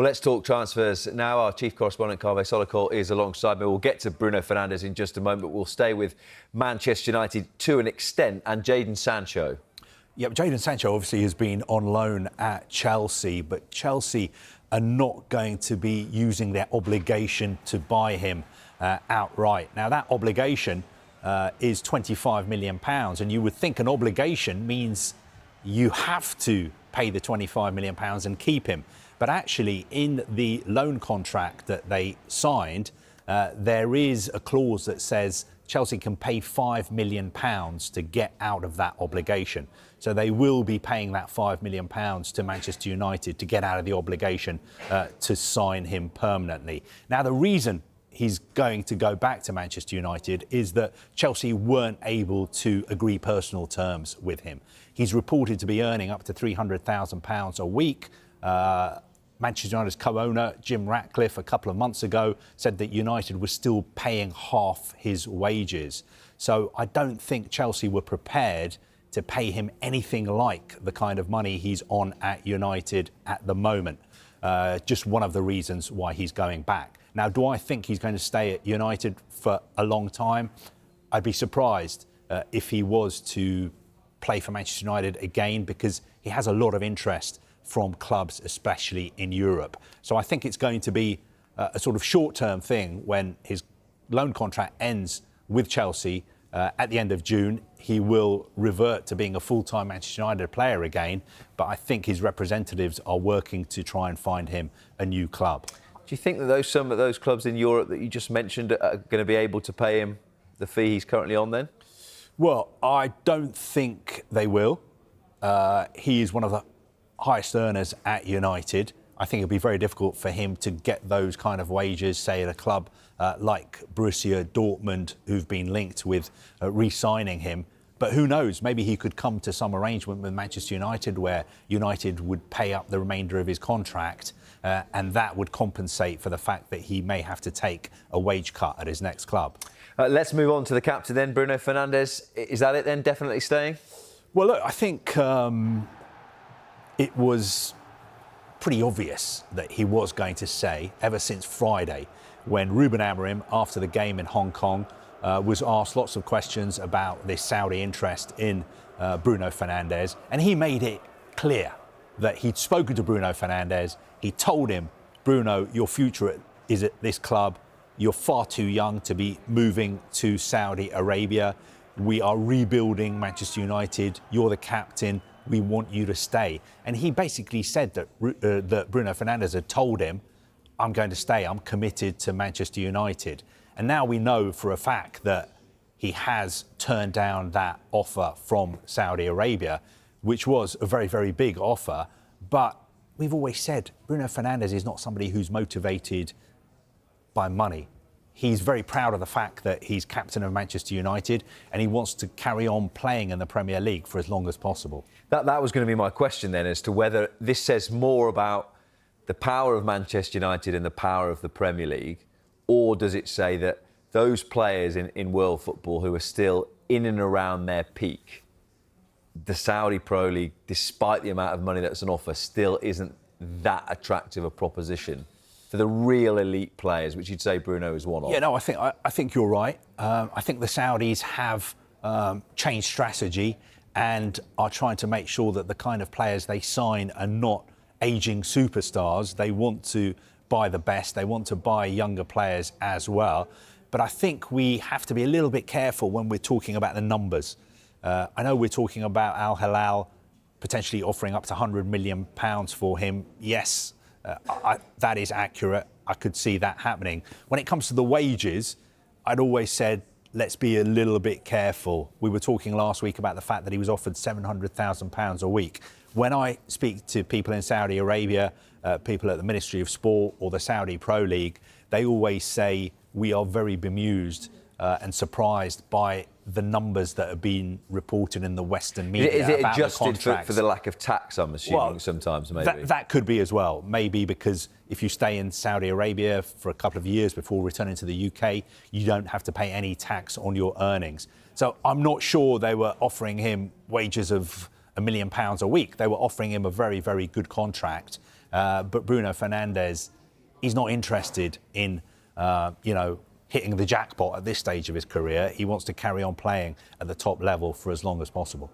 Well, let's talk transfers now. Our chief correspondent, Kaveh Solhekol, is alongside me. We'll get to Bruno Fernandes in just a moment, but we'll stay with Manchester United to an extent and Jadon Sancho. Yeah, Jadon Sancho obviously has been on loan at Chelsea, but Chelsea are not going to be using their obligation to buy him outright. Now, that obligation is £25 million, and you would think an obligation means you have to pay the £25 million and keep him. But actually, in the loan contract that they signed, there is a clause that says Chelsea can pay £5 million to get out of that obligation. So they will be paying that £5 million to Manchester United to get out of the obligation to sign him permanently. Now, the reason he's going to go back to Manchester United is that Chelsea weren't able to agree personal terms with him. He's reported to be earning up to £300,000 a week. Manchester United's co-owner, Jim Ratcliffe, a couple of months ago said that United was still paying half his wages. So I don't think Chelsea were prepared to pay him anything like the kind of money he's on at United at the moment. Just one of the reasons why he's going back. Now, do I think he's going to stay at United for a long time? I'd be surprised if he was to play for Manchester United again, because he has a lot of interest from clubs, especially in Europe. So I think it's going to be a sort of short-term thing. When his loan contract ends with Chelsea at the end of June, he will revert to being a full-time Manchester United player again. But I think his representatives are working to try and find him a new club. Do you think that some of those clubs in Europe that you just mentioned are going to be able to pay him the fee he's currently on then? Well, I don't think they will. He is one of the highest earners at United. I think it'll be very difficult for him to get those kind of wages, say, at a club like Borussia Dortmund, who've been linked with re-signing him. But who knows, maybe he could come to some arrangement with Manchester United where United would pay up the remainder of his contract, and that would compensate for the fact that he may have to take a wage cut at his next club. Let's move on to the captain then, Bruno Fernandes. Is that it then, definitely staying? Well, look, I think it was pretty obvious that he was going to stay ever since Friday, when Ruben Amorim, after the game in Hong Kong, was asked lots of questions about this Saudi interest in Bruno Fernandes, and he made it clear that he'd spoken to Bruno Fernandes. He told him, Bruno, your future is at this club. You're far too young to be moving to Saudi Arabia. We are rebuilding Manchester United. You're the captain. We want you to stay. And he basically said that Bruno Fernandes had told him, I'm going to stay. I'm committed to Manchester United. And now we know for a fact that he has turned down that offer from Saudi Arabia, which was a very, very big offer. But we've always said Bruno Fernandes is not somebody who's motivated by money. He's very proud of the fact that he's captain of Manchester United, and he wants to carry on playing in the Premier League for as long as possible. That was going to be my question then, as to whether this says more about the power of Manchester United and the power of the Premier League, or does it say that those players in world football who are still in and around their peak, the Saudi Pro League, despite the amount of money that's on offer, still isn't that attractive a proposition for the real elite players, which you'd say Bruno is one of? Yeah, no, I think you're right. I think the Saudis have changed strategy and are trying to make sure that the kind of players they sign are not ageing superstars. They want to buy the best. They want to buy younger players as well. But I think we have to be a little bit careful when we're talking about the numbers. I know we're talking about Al Hilal potentially offering up to £100 million for him. Yes, that is accurate. I could see that happening. When it comes to the wages, I'd always said, let's be a little bit careful. We were talking last week about the fact that he was offered £700,000 a week. When I speak to people in Saudi Arabia, people at the Ministry of Sport or the Saudi Pro League, they always say we are very bemused and surprised by the numbers that have been reported in the Western media. Is it about adjusted the for the lack of tax, I'm assuming, sometimes, maybe? That could be as well. Maybe because if you stay in Saudi Arabia for a couple of years before returning to the UK, you don't have to pay any tax on your earnings. So I'm not sure they were offering him wages of £1 million a week. They were offering him a very, very good contract. But Bruno Fernandes, he's not interested in, hitting the jackpot at this stage of his career. He wants to carry on playing at the top level for as long as possible.